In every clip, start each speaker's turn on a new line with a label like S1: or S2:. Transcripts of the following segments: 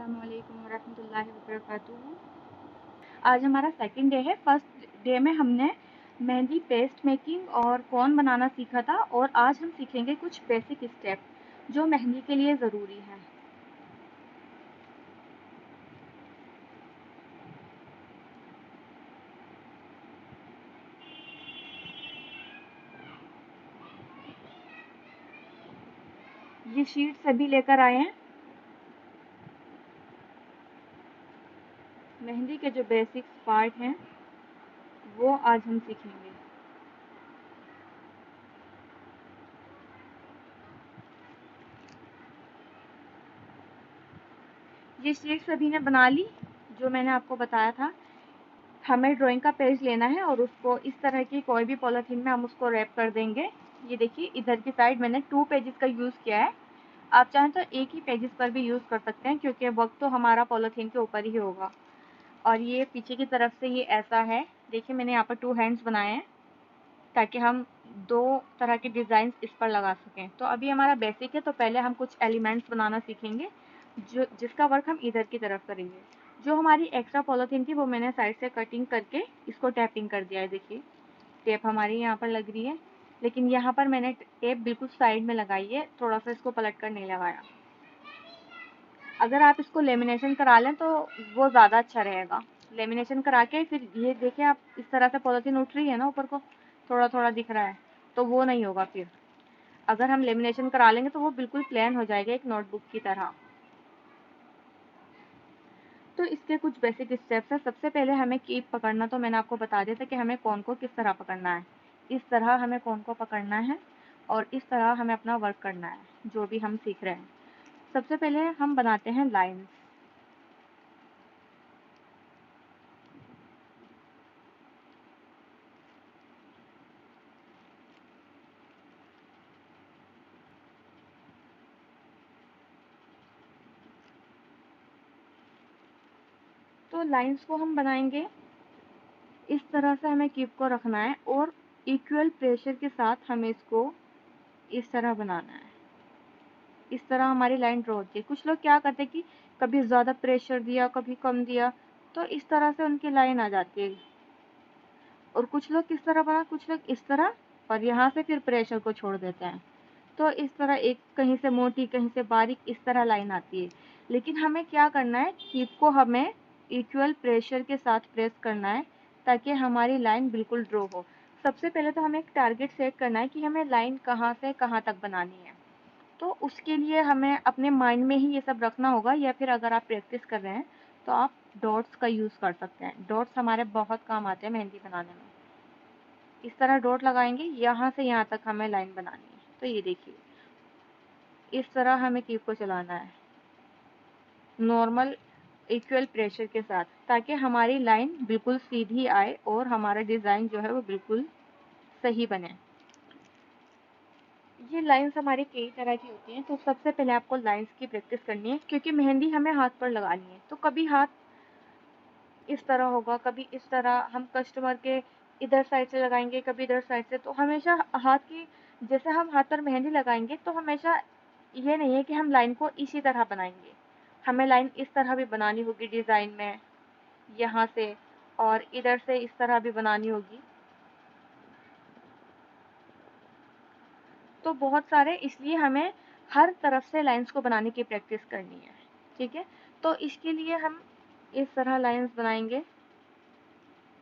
S1: अस्सलामुअलैकुम वरहमतुल्लाहि वबरकातुहू। आज हमारा सेकंड डे है। फर्स्ट डे में हमने मेहंदी पेस्ट मेकिंग और कोन बनाना सीखा था, और आज हम सीखेंगे कुछ बेसिक स्टेप जो मेहंदी के लिए ज़रूरी है। ये शीट सभी लेकर आए हैं। मेहंदी के जो बेसिक पार्ट हैं वो आज हम सीखेंगे। ये शीट सभी ने बना ली, जो मैंने आपको बताया था। हमें ड्राइंग का पेज लेना है और उसको इस तरह की कोई भी पॉलीथीन में हम उसको रैप कर देंगे। ये देखिए, इधर की साइड मैंने 2 पेजेस का यूज़ किया है। आप चाहें तो एक ही पेजेस पर भी यूज़ कर सकते हैं, क्योंकि वर्क तो हमारा पॉलीथीन के ऊपर ही होगा। और ये पीछे की तरफ से ये ऐसा है। देखिए, मैंने यहाँ पर 2 हैंड्स बनाए हैं ताकि हम 2 तरह के डिज़ाइन इस पर लगा सकें। तो अभी हमारा बेसिक है, तो पहले हम कुछ एलिमेंट्स बनाना सीखेंगे जिसका वर्क हम इधर की तरफ करेंगे। जो हमारी एक्स्ट्रा पॉलीथीन थी वो मैंने साइड से कटिंग करके इसको टैपिंग कर दिया है। देखिए, टेप हमारी यहाँ पर लग रही है, लेकिन यहाँ पर मैंने टेप बिल्कुल साइड में लगाई है, थोड़ा सा इसको पलट कर नहीं लगाया। अगर आप इसको लेमिनेशन करा लें तो वो ज़्यादा अच्छा रहेगा। लेमिनेशन करा के फिर ये देखिए, आप इस तरह से पॉलीथीन उठ रही है ना ऊपर को, थोड़ा थोड़ा दिख रहा है, तो वो नहीं होगा। फिर अगर हम लेमिनेशन करा लेंगे तो वो बिल्कुल प्लेन हो जाएगा, एक नोटबुक की तरह। तो इसके कुछ बेसिक स्टेप्स हैं। सबसे पहले हमें कीप पकड़ना तो मैंने आपको बता दिया था कि हमें कोन को किस तरह पकड़ना है। इस तरह हमें कोन को पकड़ना है और इस तरह हमें अपना वर्क करना है, जो भी हम सीख रहे हैं। सबसे पहले हम बनाते हैं लाइन्स। तो लाइन्स को हम बनाएंगे इस तरह से। हमें कीप को रखना है और इक्वल प्रेशर के साथ हमें इसको इस तरह बनाना है। इस तरह हमारी लाइन ड्रॉ होती है। कुछ लोग क्या करते हैं कि कभी ज़्यादा प्रेशर दिया, कभी कम दिया, तो इस तरह से उनकी लाइन आ जाती है। और कुछ लोग किस तरह बना, कुछ लोग इस तरह, और यहाँ से फिर प्रेशर को छोड़ देते हैं। तो इस तरह एक कहीं से मोटी कहीं से बारीक इस तरह लाइन आती है। लेकिन हमें क्या करना है, कीप को हमें इक्वल प्रेशर के साथ प्रेस करना है ताकि हमारी लाइन बिल्कुल ड्रॉ हो। सबसे पहले तो हमें एक टारगेट सेट करना है कि हमें लाइन कहाँ से कहाँ तक बनानी है। तो उसके लिए हमें अपने माइंड में ही ये सब रखना होगा, या फिर अगर आप प्रैक्टिस कर रहे हैं तो आप डॉट्स का यूज़ कर सकते हैं। डॉट्स हमारे बहुत काम आते हैं मेहंदी बनाने में। इस तरह डॉट लगाएंगे, यहाँ से यहाँ तक हमें लाइन बनानी है। तो ये देखिए, इस तरह हमें कीप को चलाना है नॉर्मल इक्वल प्रेशर के साथ, ताकि हमारी लाइन बिल्कुल सीधी आए और हमारा डिज़ाइन जो है वो बिल्कुल सही बने। ये लाइंस हमारी कई तरह की होती हैं। तो सबसे पहले आपको लाइंस की प्रैक्टिस करनी है, क्योंकि मेहंदी हमें हाथ पर लगानी है। तो कभी हाथ इस तरह होगा, कभी इस तरह। हम कस्टमर के इधर साइड से लगाएंगे, कभी इधर साइड से। तो हमेशा हाथ की, जैसे हम हाथ पर मेहंदी लगाएंगे तो हमेशा ये नहीं है कि हम लाइन को इसी तरह बनाएंगे। हमें लाइन इस तरह भी बनानी होगी डिज़ाइन में, यहाँ से, और इधर से इस तरह भी बनानी होगी। तो बहुत सारे, इसलिए हमें हर तरफ से लाइंस को बनाने की प्रैक्टिस करनी है। ठीक है, तो इसके लिए हम इस तरह लाइंस बनाएंगे,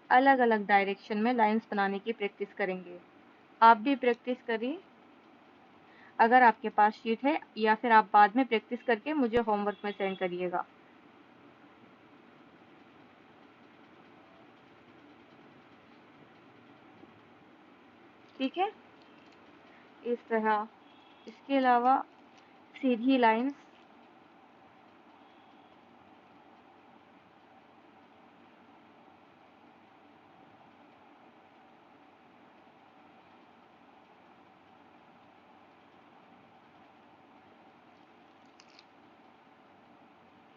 S1: अलग अलग डायरेक्शन में लाइंस बनाने की प्रैक्टिस करेंगे। आप भी प्रैक्टिस करिए अगर आपके पास शीट है, या फिर आप बाद में प्रैक्टिस करके मुझे होमवर्क में सेंड करिएगा। ठीक है, इस तरह। इसके अलावा सीधी लाइंस,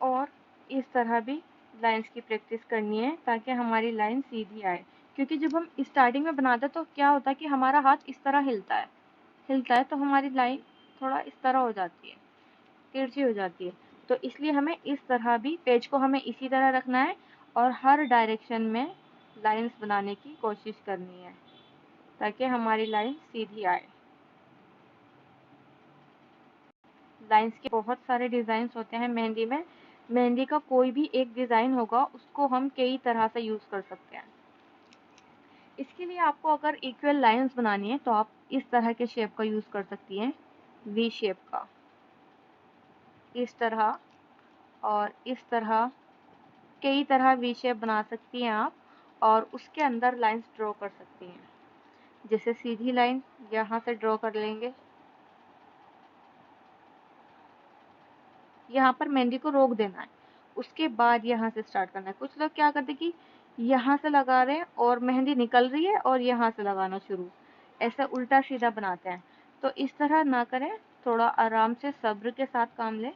S1: और इस तरह भी लाइंस की प्रैक्टिस करनी है ताकि हमारी लाइन सीधी आए। क्योंकि जब हम स्टार्टिंग में बनाते हैं तो क्या होता है कि हमारा हाथ इस तरह हिलता है तो हमारी लाइन थोड़ा इस तरह हो जाती है, तिरछी हो जाती है। तो इसलिए हमें इस तरह भी पेज को हमें इसी तरह रखना है और हर डायरेक्शन में लाइंस बनाने की कोशिश करनी है ताकि हमारी लाइन सीधी आए। लाइंस के बहुत सारे डिज़ाइंस होते हैं मेहंदी में। मेहंदी का कोई भी एक डिज़ाइन होगा उसको हम कई तरह से यूज़ कर सकते हैं। इसके लिए आपको अगर इक्वल लाइंस बनानी है तो आप इस तरह के शेप का यूज़ कर सकती हैं, वी शेप का, इस तरह और इस तरह, कई तरह वी शेप बना सकती हैं आप और उसके अंदर लाइंस ड्रॉ कर सकती हैं। जैसे सीधी लाइन यहाँ से ड्रॉ कर लेंगे, यहाँ पर मेहंदी को रोक देना है, उसके बाद यहाँ से स्टार्ट करना है। कुछ लोग क्या करते कि यहाँ से लगा रहे हैं और मेहंदी निकल रही है और यहाँ से लगाना शुरू, ऐसा उल्टा सीधा बनाते हैं। तो इस तरह ना करें, थोड़ा आराम से सब्र के साथ काम लें,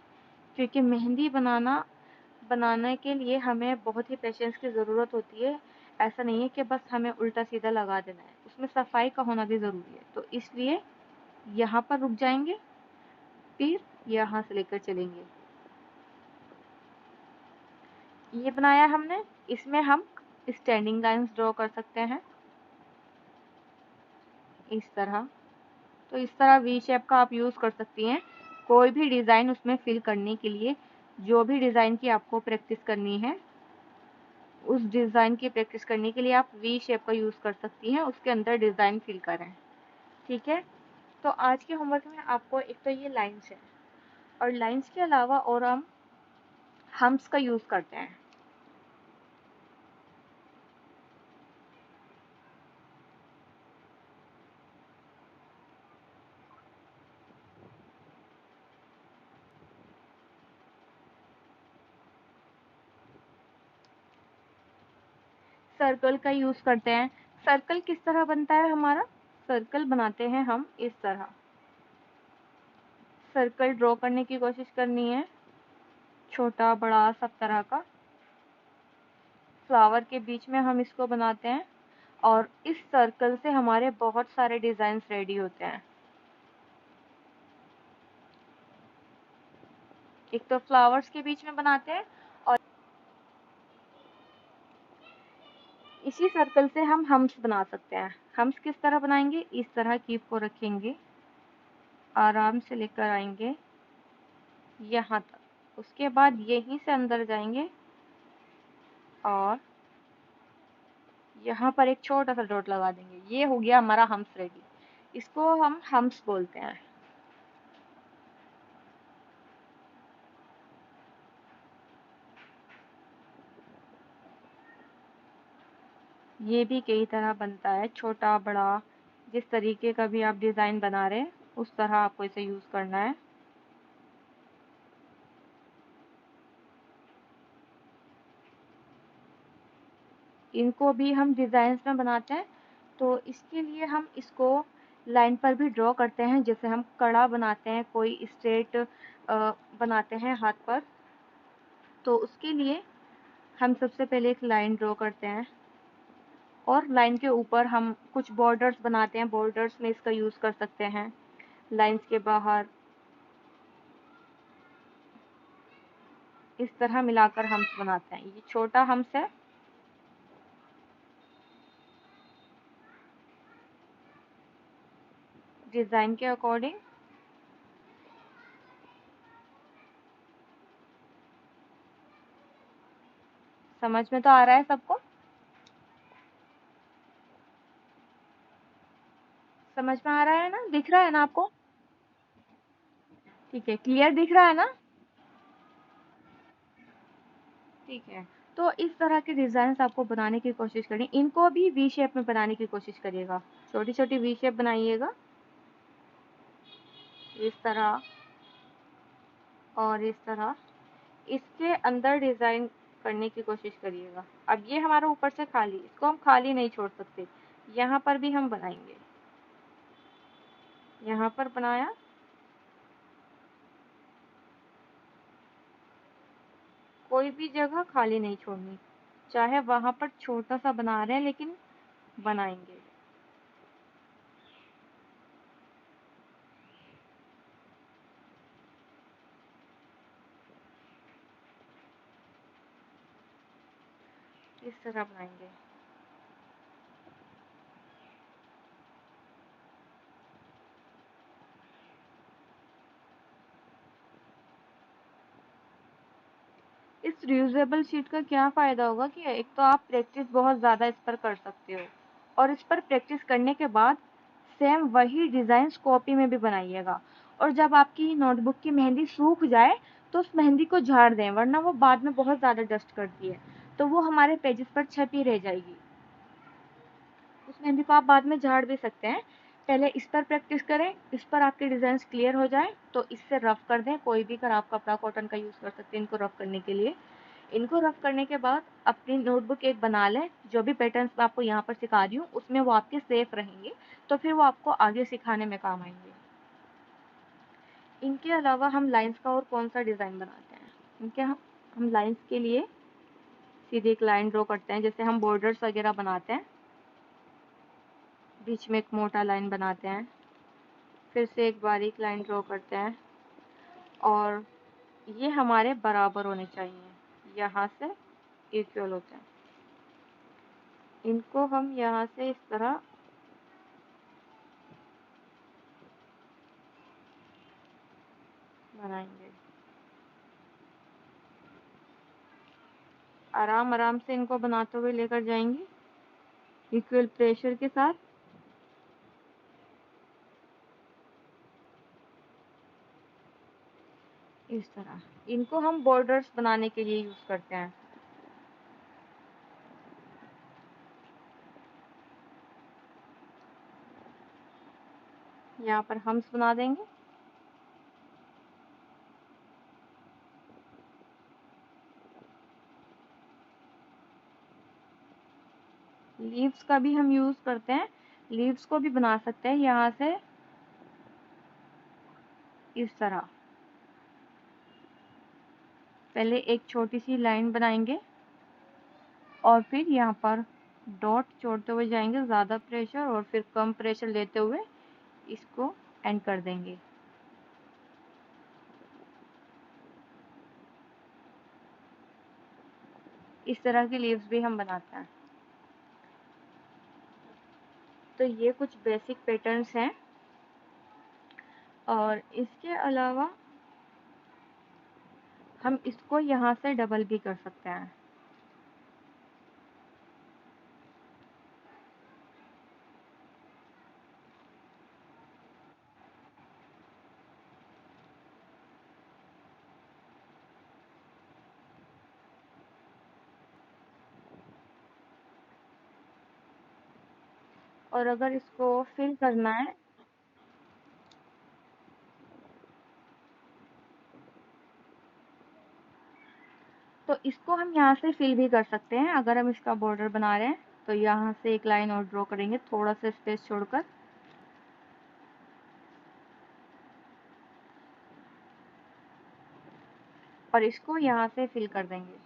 S1: क्योंकि मेहंदी बनाने के लिए हमें बहुत ही पेशेंस की ज़रूरत होती है। ऐसा नहीं है कि बस हमें उल्टा सीधा लगा देना है, उसमें सफाई का होना भी ज़रूरी है। तो इसलिए यहाँ पर रुक जाएंगे, फिर यहाँ से लेकर चलेंगे। ये बनाया हमने, इसमें हम स्टैंडिंग लाइंस ड्रॉ कर सकते हैं इस तरह। तो इस तरह वी शेप का आप यूज़ कर सकती हैं कोई भी डिज़ाइन उसमें फिल करने के लिए। जो भी डिज़ाइन की आपको प्रैक्टिस करनी है, उस डिज़ाइन की प्रैक्टिस करने के लिए आप वी शेप का यूज़ कर सकती हैं, उसके अंदर डिज़ाइन फिल करें। ठीक है, तो आज के होमवर्क में आपको एक तो ये लाइंस है और लाइंस के अलावा और हम हम्स का यूज़ करते हैं। सर्कल का यूज़ करते हैं। सर्कल किस तरह बनता है हमारा? सर्कल बनाते हैं हम इस तरह। सर्कल ड्रॉ करने की कोशिश करनी है, छोटा बड़ा सब तरह का। फ्लावर के बीच में हम इसको बनाते हैं और इस सर्कल से हमारे बहुत सारे डिज़ाइंस रेडी होते हैं। एक तो फ्लावर्स के बीच में बनाते हैं और इसी सर्कल से हम हम्स बना सकते हैं। हम्स किस तरह बनाएंगे? इस तरह कीप को रखेंगे, आराम से लेकर आएंगे यहाँ तक, उसके बाद यहीं से अंदर जाएंगे और यहाँ पर एक छोटा सा डॉट लगा देंगे। ये हो गया हमारा हम्स रेडी। इसको हम हम्स बोलते हैं। ये भी कई तरह बनता है, छोटा बड़ा, जिस तरीके का भी आप डिज़ाइन बना रहे हैं उस तरह आपको इसे यूज़ करना है। इनको भी हम डिज़ाइंस में बनाते हैं, तो इसके लिए हम इसको लाइन पर भी ड्रॉ करते हैं। जैसे हम कड़ा बनाते हैं, कोई स्ट्रेट बनाते हैं हाथ पर, तो उसके लिए हम सबसे पहले एक लाइन ड्रॉ करते हैं और लाइन के ऊपर हम कुछ बॉर्डर्स बनाते हैं। बॉर्डर्स में इसका यूज़ कर सकते हैं। लाइंस के बाहर इस तरह मिलाकर हम्स बनाते हैं। ये छोटा हम्स है। डिज़ाइन के अकॉर्डिंग समझ में तो आ रहा है सबको? समझ में आ रहा है ना? दिख रहा है ना आपको? ठीक है, क्लियर दिख रहा है ना? ठीक है, तो इस तरह के डिज़ाइंस आपको बनाने की कोशिश करें। इनको भी वी शेप में बनाने की कोशिश करिएगा। छोटी छोटी वी शेप बनाइएगा इस तरह और इस तरह। इसके अंदर डिज़ाइन करने की कोशिश करिएगा। अब ये हमारा ऊपर से खाली, इसको हम खाली नहीं छोड़ सकते। यहाँ पर भी हम बनाएंगे। यहाँ पर बनाया, कोई भी जगह खाली नहीं छोड़नी, चाहे वहाँ पर छोटा सा बना रहे हैं लेकिन बनाएंगे। इस तरह बनाएंगे। इस रियूजेबल शीट का क्या फ़ायदा होगा कि एक तो आप प्रैक्टिस बहुत ज़्यादा इस पर कर सकते हो, और इस पर प्रैक्टिस करने के बाद सेम वही डिज़ाइंस कॉपी में भी बनाइएगा, और जब आपकी नोटबुक की मेहंदी सूख जाए तो उस मेहंदी को झाड़ दें, वरना वो बाद में बहुत ज़्यादा डस्ट करती है, तो वो हमारे पेजेस पर छपी रह जाएगी। उस मेहंदी को आप बाद में झाड़ भी सकते हैं। पहले इस पर प्रैक्टिस करें, इस पर आपके डिज़ाइंस क्लियर हो जाए तो इससे रफ कर दें। कोई भी खराब कपड़ा कॉटन का यूज़ कर सकते हैं इनको रफ करने के लिए। इनको रफ करने के बाद अपनी नोटबुक एक बना लें। जो भी पैटर्न्स मैं आपको यहाँ पर सिखा रही हूँ उसमें वो आपके सेफ रहेंगे, तो फिर वो आपको आगे सिखाने में काम आएंगे। इनके अलावा हम लाइंस का और कौन सा डिज़ाइन बनाते हैं? इनके हम लाइंस के लिए सीधी एक लाइन ड्रॉ करते हैं, जैसे हम बॉर्डर्स वगैरह बनाते हैं। बीच में एक मोटा लाइन बनाते हैं, फिर से एक बारीक लाइन ड्रॉ करते हैं, और ये हमारे बराबर होने चाहिए, यहाँ से इक्वल होते हैं। इनको हम यहाँ से इस तरह बनाएंगे। आराम आराम से इनको बनाते हुए लेकर जाएंगे इक्वल प्रेशर के साथ। इस तरह इनको हम बॉर्डर्स बनाने के लिए यूज करते हैं। यहाँ पर हम्स बना देंगे। लीव्स का भी हम यूज करते हैं, लीव्स को भी बना सकते हैं यहाँ से इस तरह। पहले एक छोटी सी लाइन बनाएंगे और फिर यहाँ पर डॉट छोड़ते हुए जाएंगे, ज़्यादा प्रेशर, और फिर कम प्रेशर लेते हुए इसको एंड कर देंगे। इस तरह की लीव्स भी हम बनाते हैं। तो ये कुछ बेसिक पैटर्न्स हैं, और इसके अलावा हम इसको यहाँ से डबल भी कर सकते हैं। और अगर इसको फिल करना है तो इसको हम यहाँ से फिल भी कर सकते हैं। अगर हम इसका बॉर्डर बना रहे हैं तो यहाँ से एक लाइन और ड्रॉ करेंगे, थोड़ा सा स्पेस छोड़कर, और इसको यहाँ से फिल कर देंगे।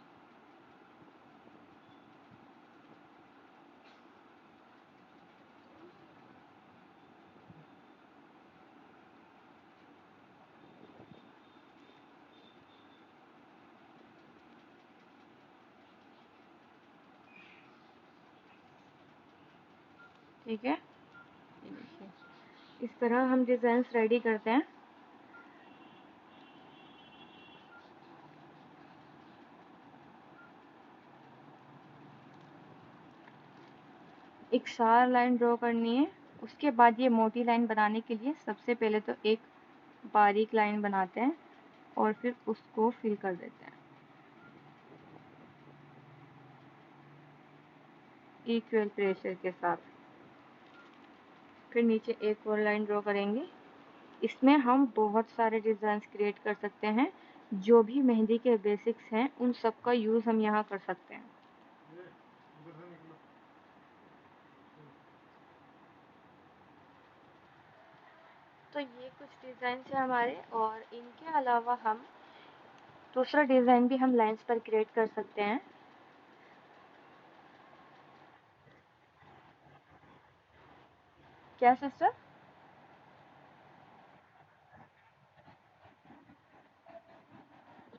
S1: ठीक है, ये देखिए, इस तरह हम डिज़ाइंस रेडी करते हैं। एक शार्प लाइन ड्रॉ करनी है। उसके बाद ये मोटी लाइन बनाने के लिए सबसे पहले तो एक बारीक लाइन बनाते हैं और फिर उसको फिल कर देते हैं इक्वल प्रेशर के साथ। फिर नीचे एक और लाइन ड्रॉ करेंगे। इसमें हम बहुत सारे डिज़ाइंस क्रिएट कर सकते हैं। जो भी मेहंदी के बेसिक्स हैं उन सब का यूज़ हम यहाँ कर सकते हैं। तो ये कुछ डिज़ाइन है हमारे, और इनके अलावा हम दूसरा डिज़ाइन भी हम लाइंस पर क्रिएट कर सकते हैं। क्या सिस्टर?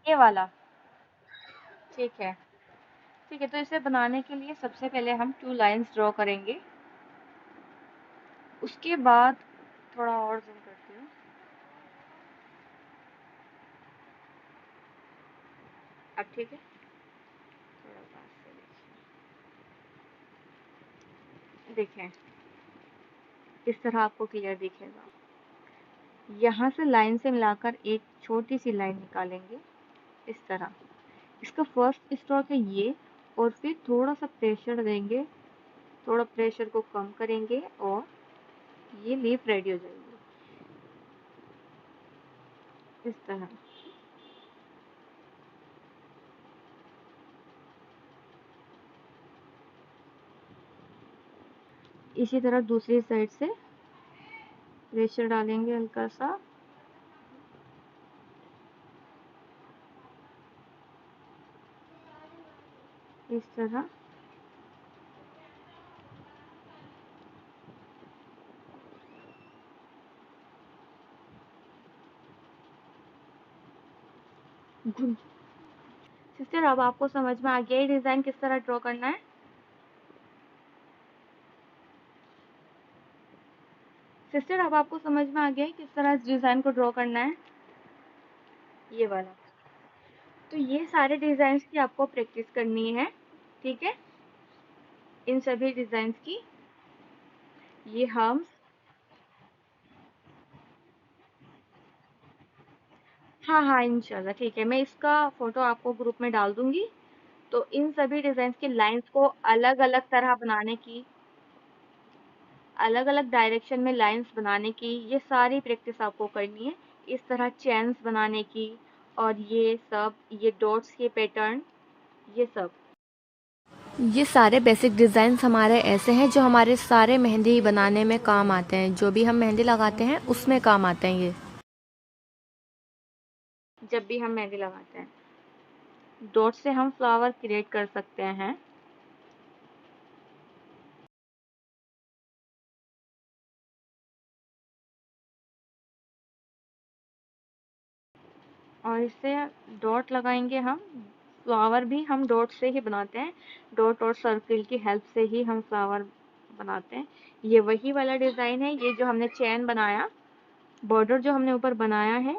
S1: ये वाला? ठीक है। ठीक है, तो इसे बनाने के लिए सबसे पहले हम 2 लाइंस ड्रॉ करेंगे। उसके बाद थोड़ा और जूम करती हूँ। अब ठीक है, थोड़ा पास से देखें, इस तरह आपको क्लियर दिखेगा। यहाँ से लाइन से मिलाकर एक छोटी सी लाइन निकालेंगे इस तरह। इसका फर्स्ट स्ट्रोक है ये, और फिर थोड़ा सा प्रेशर देंगे, थोड़ा प्रेशर को कम करेंगे और ये लीफ रेडी हो जाएगी इस तरह। इसी तरह दूसरी साइड से प्रेशर डालेंगे हल्का सा, इस तरह। सिस्टर, अब आपको समझ में आ गया ये डिजाइन किस तरह ड्रॉ करना है? सिस्टर, अब आपको समझ में आ गया है किस तरह इस डिजाइन को ड्रॉ करना है, ये वाला। तो ये सारे डिजाइन की आपको प्रैक्टिस करनी है, ठीक है, इन सभी डिजाइन की। ये हम, हाँ हाँ इंशाल्लाह, ठीक है, मैं इसका फोटो आपको ग्रुप में डाल दूंगी। तो इन सभी डिजाइन की लाइंस को अलग अलग तरह बनाने की, अलग अलग डायरेक्शन में लाइंस बनाने की, ये सारी प्रैक्टिस आपको करनी है। इस तरह चेन्स बनाने की, और ये सब, ये डॉट्स के पैटर्न, ये सब।
S2: ये सारे बेसिक डिज़ाइंस हमारे ऐसे हैं जो हमारे सारे मेहंदी बनाने में काम आते हैं। जो भी हम मेहंदी लगाते हैं उसमें काम आते हैं ये।
S1: जब भी हम मेहंदी लगाते हैं, डॉट से हम फ्लावर क्रिएट कर सकते हैं। और इससे डॉट लगाएंगे हम, फ्लावर भी हम डॉट से ही बनाते हैं। डॉट और सर्किल की हेल्प से ही हम फ्लावर बनाते हैं। ये वही वाला डिजाइन है, ये जो हमने चैन बनाया, बॉर्डर जो हमने ऊपर बनाया है,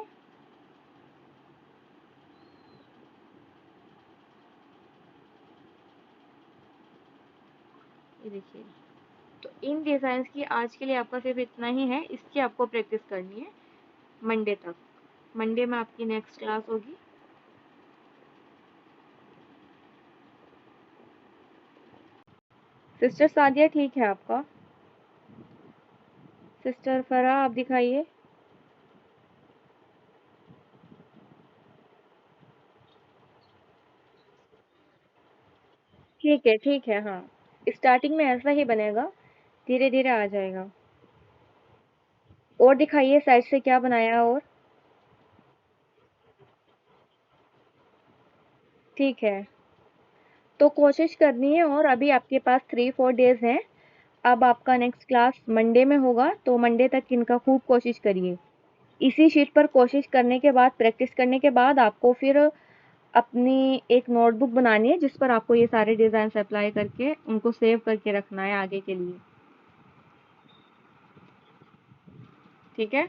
S1: ये देखिए। तो इन डिजाइन की आज के लिए आपका सिर्फ इतना ही है, इसकी आपको प्रैक्टिस करनी है मंडे तक। मंडे में आपकी नेक्स्ट क्लास होगी। सिस्टर सादिया, ठीक है आपका? सिस्टर फरा, आप दिखाइए। ठीक है, हाँ, स्टार्टिंग में ऐसा ही बनेगा, धीरे धीरे आ जाएगा। और दिखाइए साइड से क्या बनाया और। ठीक है, तो कोशिश करनी है, और अभी आपके पास 3-4 डेज हैं। अब आपका नेक्स्ट क्लास मंडे में होगा, तो मंडे तक इनका खूब कोशिश करिए। इसी शीट पर कोशिश करने के बाद, प्रैक्टिस करने के बाद, आपको फिर अपनी एक नोटबुक बनानी है जिस पर आपको ये सारे डिजाइन अप्लाई करके उनको सेव करके रखना है आगे के लिए, ठीक है।